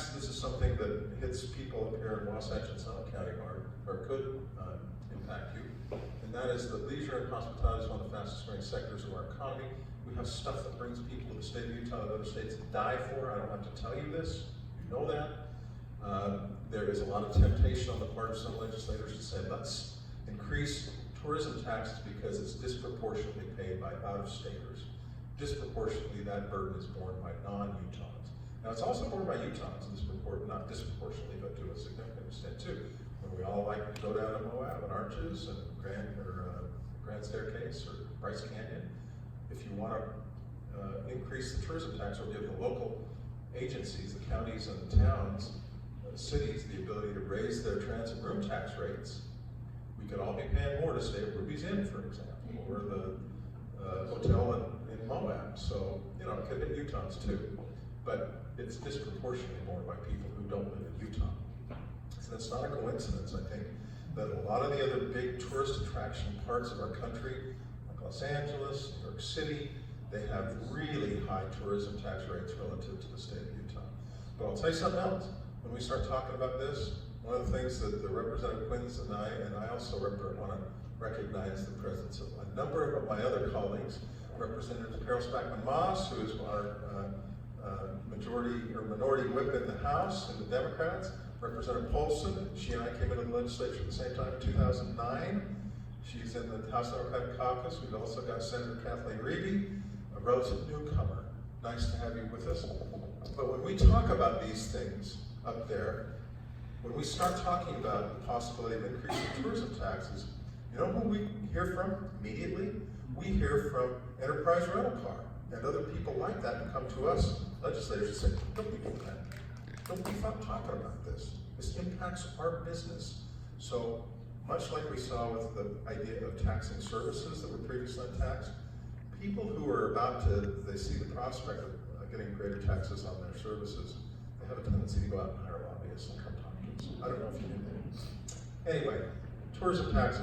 tax, this is something that hits people up here in Wasatch and Summit County hard, or could impact you. And that is that leisure and hospitality is one of the fastest growing sectors of our economy. We have stuff that brings people to the state of Utah that other states die for. I don't have to tell you this, you know that. There is a lot of temptation on the part of some legislators to say, let's increase tourism taxes because it's disproportionately paid by out-of-staters. Disproportionately, that burden is borne by non-Utahns. Now, it's also borne by Utahns, not disproportionately, but to a significant extent too. When we all like to go down to Moab and Arches and Grand Staircase or Bryce Canyon, if you want to increase the tourism tax or give the local agencies, the counties and the towns, cities, the ability to raise their transit room tax rates, we could all be paying more to stay at Ruby's Inn, for example, or the hotel in Moab. So, you know, it could hit Utahns too, but it's disproportionately borne by people who don't live in Utah. So it's not a coincidence, I think, that a lot of the other big tourist attraction parts of our country, like Los Angeles, New York City, they have really high tourism tax rates relative to the state of Utah. But I'll tell you something else. When we start talking about this, one of the things that the Representative Quinns and I also want to recognize the presence of a number of my other colleagues, Representative Carol Spackman-Moss, who is our minority whip in the House, and the Democrats, Representative Polson, she and I came into the legislature at the same time in 2009. She's in the House Democratic Caucus. We've also got Senator Kathleen Reedy, a relative newcomer. Nice to have you with us. But when we talk about these things up there, when we start talking about the possibility of increasing tourism taxes, you know who we hear from immediately? We hear from Enterprise Rental Car and other people like that who come to us, legislators, and say, don't be doing that. Don't be talking about this. This impacts our business. So much like we saw with the idea of taxing services that were previously untaxed, people who are they see the prospect of getting greater taxes on their services, they have a tendency to go out and hire lobbyists and come talk to us. I don't know if you knew that. Anyway, tourism taxes